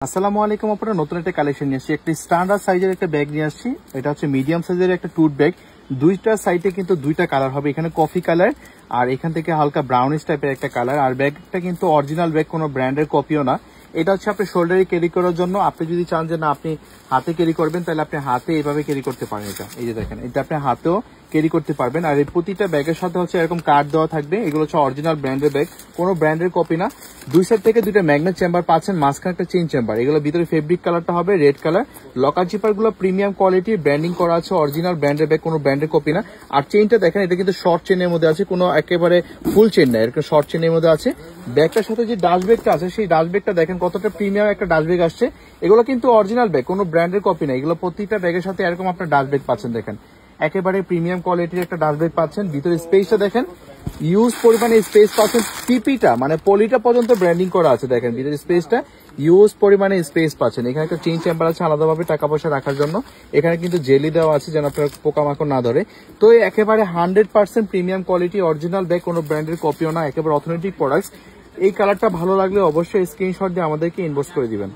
আসসালামু আলাইকুম আপনারা নতুন একটা কালেকশন নিয়ে আসছি। একটা স্ট্যান্ডার্ড সাইজের একটা ব্যাগ নিয়ে আসছি। এটা হচ্ছে মিডিয়াম সাইজের একটা টুট ব্যাগ। দুইটা সাইডে কিন্তু দুইটা কালার হবে, এখানে কফি কালার আর এখান থেকে হালকা ব্রাউনিশ টাইপের একটা কালার। আর ব্যাগটা কিন্তু অরিজিনাল ব্যাগ, কোনো ব্র্যান্ডের কপিও না। এটা হচ্ছে আপনি শোল্ডারে ক্যারি করার জন্য। আপনি যদি চান যে না আপনি হাতে ক্যারি করবেন, তাহলে আপনি হাতে এইভাবে ক্যারি করতে পারেন। এটা এই যে দেখেন, এটা আপনি হাতেও ক্যারি করতে পারবেন। আর এই প্রতিটা ব্যাগের সাথে হচ্ছে এরকম কার্ড দেওয়া থাকবে। এগুলো হচ্ছে অরিজিনাল ব্র্যান্ডের ব্যাগ, কোনো ব্র্যান্ডের কপি না। দুই সাইড থেকে দুইটা ম্যাগনেট চেম্বার পাচ্ছেন, মাঝখানে একটা চেইন চেম্বার। এগুলো ভিতরে ফেব্রিক কালারটা হবে রেড কালার। লকার জিপার গুলো প্রিমিয়াম কোয়ালিটি, ব্র্যান্ডিং করা আছে, অরিজিনাল ব্র্যান্ডের ব্যাগ, কোনো ব্র্যান্ডের কপি না। আর চেইনটা দেখেন, এটা কিন্তু শর্ট চেইনের মধ্যে আছে, কোনো একেবারে ফুল চেইন না, এরকম শর্ট চেইনের মধ্যে আছে। ব্যাগটার সাথে যে ডাস্ট ব্যাগটা আছে, সেই ডাস্ট ব্যাগটা দেখেন কতটা প্রিমিয়াম একটা ডাস্ট ব্যাগ আসছে। এগুলো কিন্তু অরিজিনাল ব্যাগ, কোনো ব্র্যান্ডের কপি না। এগুলো প্রতিটা ব্যাগের সাথে এরকম আপনার ডাস্ট ব্যাগ পাচ্ছেন। দেখেন একেবারে প্রিমিয়াম কোয়ালিটির একটা ডাস্ট ব্যাগ পাচ্ছেন। ভিতরে স্পেসটা দেখেন, ইউজ পরিমাণে স্পেস পাচ্ছেন। পিপিটা মানে পলিটা পর্যন্ত ব্র্যান্ডিং করা আছে। দেখেন ভিতরে স্পেসটা ইউজ পরিমাণে স্পেস পাচ্ছেন। এখানে একটা চেইন চেম্বার আছে আলাদাভাবে টাকা পয়সা রাখার জন্য। এখানে কিন্তু জেলি দেওয়া আছে যেন আপনার পোকামাকড় না ধরে। তো একেবারে 100% প্রিমিয়াম কোয়ালিটি অরিজিনাল ব্যাগ, কোনো ব্র্যান্ডের কপিও না, একেবারে অথেন্টিক প্রোডাক্টস। এই কালারটা ভালো লাগলে অবশ্যই স্ক্রিনশট দিয়ে আমাদেরকে ইনবক্স করে দিবেন।